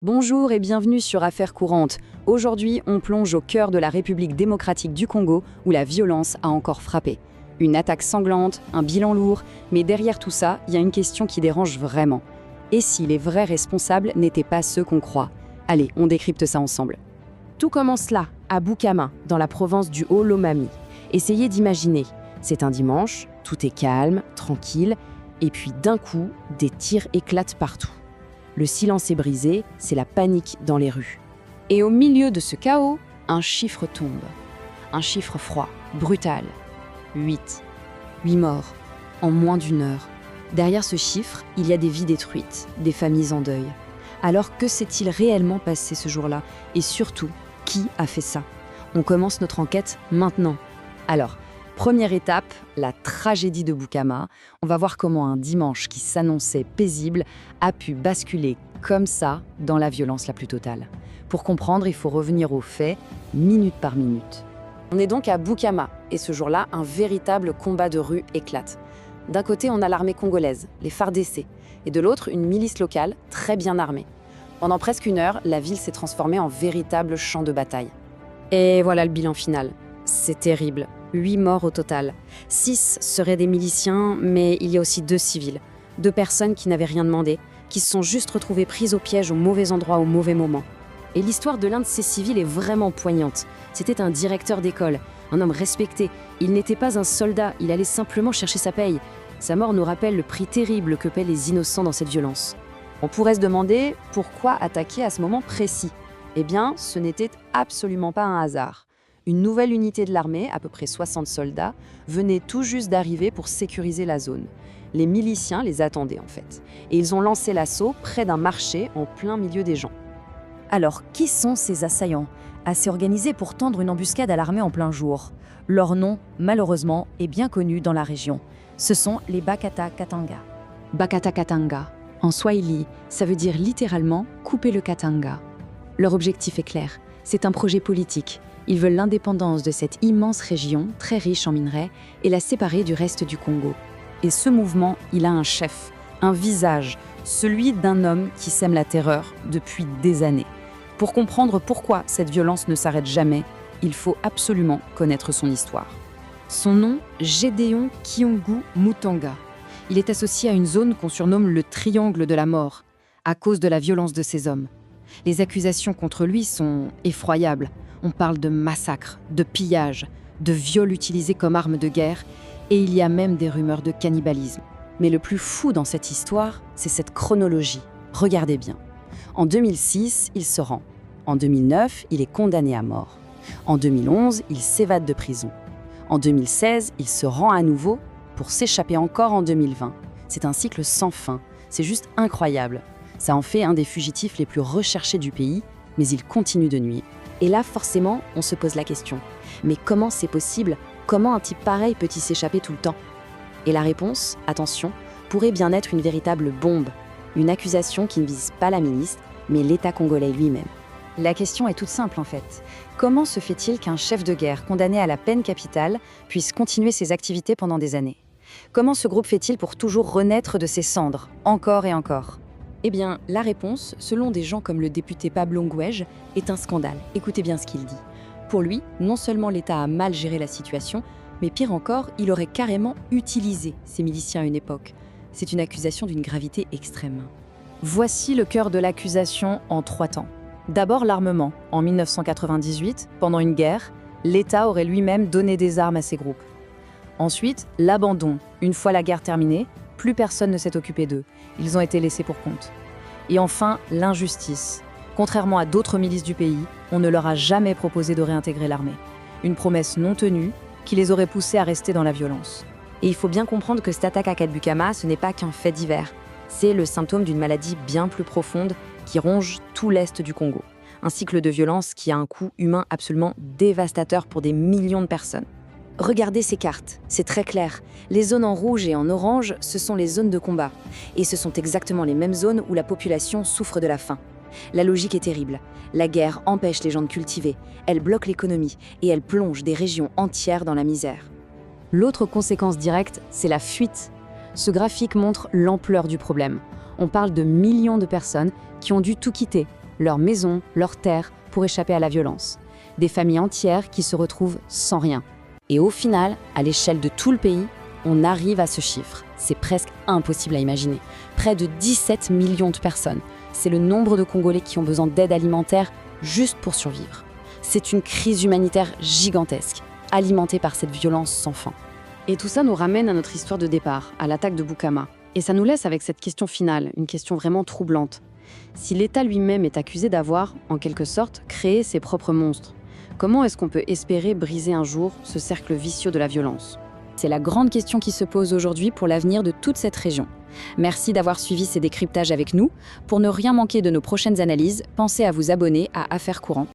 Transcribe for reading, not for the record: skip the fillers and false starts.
Bonjour et bienvenue sur Affaires courantes. Aujourd'hui, on plonge au cœur de la République démocratique du Congo où la violence a encore frappé. Une attaque sanglante, un bilan lourd, mais derrière tout ça, il y a une question qui dérange vraiment. Et si les vrais responsables n'étaient pas ceux qu'on croit? Allez, on décrypte ça ensemble. Tout commence là, à Bukama, dans la province du Haut-Lomami. Essayez d'imaginer, c'est un dimanche, tout est calme, tranquille, et puis d'un coup, des tirs éclatent partout. Le silence est brisé, c'est la panique dans les rues. Et au milieu de ce chaos, un chiffre tombe. Un chiffre froid, brutal. 8. 8 morts, en moins d'une heure. Derrière ce chiffre, il y a des vies détruites, des familles en deuil. Alors que s'est-il réellement passé ce jour-là? Et surtout, qui a fait ça? On commence notre enquête maintenant. Alors, première étape, la tragédie de Bukama. On va voir comment un dimanche qui s'annonçait paisible a pu basculer comme ça dans la violence la plus totale. Pour comprendre, il faut revenir aux faits, minute par minute. On est donc à Bukama, et ce jour-là, un véritable combat de rue éclate. D'un côté, on a l'armée congolaise, les FARDC, et de l'autre, une milice locale très bien armée. Pendant presque une heure, la ville s'est transformée en véritable champ de bataille. Et voilà le bilan final. C'est terrible. 8 morts au total. 6 seraient des miliciens, mais il y a aussi 2 civils. 2 personnes qui n'avaient rien demandé, qui se sont juste retrouvées prises au piège au mauvais endroit au mauvais moment. Et l'histoire de l'un de ces civils est vraiment poignante. C'était un directeur d'école, un homme respecté. Il n'était pas un soldat, il allait simplement chercher sa paye. Sa mort nous rappelle le prix terrible que paient les innocents dans cette violence. On pourrait se demander pourquoi attaquer à ce moment précis. Eh bien, ce n'était absolument pas un hasard. Une nouvelle unité de l'armée, à peu près 60 soldats, venait tout juste d'arriver pour sécuriser la zone. Les miliciens les attendaient en fait. Et ils ont lancé l'assaut près d'un marché en plein milieu des gens. Alors, qui sont ces assaillants, assez organisés pour tendre une embuscade à l'armée en plein jour? Leur nom, malheureusement, est bien connu dans la région. Ce sont les Bakata Katanga. Bakata Katanga, en swahili, ça veut dire littéralement « couper le Katanga ». Leur objectif est clair, c'est un projet politique. Ils veulent l'indépendance de cette immense région, très riche en minerais, et la séparer du reste du Congo. Et ce mouvement, il a un chef, un visage, celui d'un homme qui sème la terreur depuis des années. Pour comprendre pourquoi cette violence ne s'arrête jamais, il faut absolument connaître son histoire. Son nom, Gédéon Kyungu Mutanga. Il est associé à une zone qu'on surnomme le triangle de la mort, à cause de la violence de ces hommes. Les accusations contre lui sont effroyables. On parle de massacres, de pillages, de viols utilisés comme arme de guerre, et il y a même des rumeurs de cannibalisme. Mais le plus fou dans cette histoire, c'est cette chronologie. Regardez bien. En 2006, il se rend. En 2009, il est condamné à mort. En 2011, il s'évade de prison. En 2016, il se rend à nouveau pour s'échapper encore en 2020. C'est un cycle sans fin. C'est juste incroyable. Ça en fait un des fugitifs les plus recherchés du pays, mais il continue de nuire. Et là, forcément, on se pose la question. Mais comment c'est possible? Comment un type pareil peut-il s'échapper tout le temps? Et la réponse, attention, pourrait bien être une véritable bombe. Une accusation qui ne vise pas la milice, mais l'État congolais lui-même. La question est toute simple en fait. Comment se fait-il qu'un chef de guerre condamné à la peine capitale puisse continuer ses activités pendant des années? Comment ce groupe fait-il pour toujours renaître de ses cendres, encore et encore? Eh bien, la réponse, selon des gens comme le député Pablo Ngouège, est un scandale. Écoutez bien ce qu'il dit. Pour lui, non seulement l'État a mal géré la situation, mais pire encore, il aurait carrément utilisé ces miliciens à une époque. C'est une accusation d'une gravité extrême. Voici le cœur de l'accusation en 3 temps. D'abord l'armement. En 1998, pendant une guerre, l'État aurait lui-même donné des armes à ces groupes. Ensuite, l'abandon. Une fois la guerre terminée, plus personne ne s'est occupé d'eux. Ils ont été laissés pour compte. Et enfin, l'injustice. Contrairement à d'autres milices du pays, on ne leur a jamais proposé de réintégrer l'armée. Une promesse non tenue qui les aurait poussés à rester dans la violence. Et il faut bien comprendre que cette attaque à Bukama, ce n'est pas qu'un fait divers. C'est le symptôme d'une maladie bien plus profonde qui ronge tout l'est du Congo. Un cycle de violence qui a un coût humain absolument dévastateur pour des millions de personnes. Regardez ces cartes, c'est très clair. Les zones en rouge et en orange, ce sont les zones de combat. Et ce sont exactement les mêmes zones où la population souffre de la faim. La logique est terrible. La guerre empêche les gens de cultiver, elle bloque l'économie et elle plonge des régions entières dans la misère. L'autre conséquence directe, c'est la fuite. Ce graphique montre l'ampleur du problème. On parle de millions de personnes qui ont dû tout quitter, leurs maisons, leurs terres pour échapper à la violence. Des familles entières qui se retrouvent sans rien. Et au final, à l'échelle de tout le pays, on arrive à ce chiffre. C'est presque impossible à imaginer. Près de 17 millions de personnes. C'est le nombre de Congolais qui ont besoin d'aide alimentaire juste pour survivre. C'est une crise humanitaire gigantesque, alimentée par cette violence sans fin. Et tout ça nous ramène à notre histoire de départ, à l'attaque de Bukama. Et ça nous laisse avec cette question finale, une question vraiment troublante. Si l'État lui-même est accusé d'avoir, en quelque sorte, créé ses propres monstres, comment est-ce qu'on peut espérer briser un jour ce cercle vicieux de la violence ? C'est la grande question qui se pose aujourd'hui pour l'avenir de toute cette région. Merci d'avoir suivi ces décryptages avec nous. Pour ne rien manquer de nos prochaines analyses, pensez à vous abonner à Affaires courantes.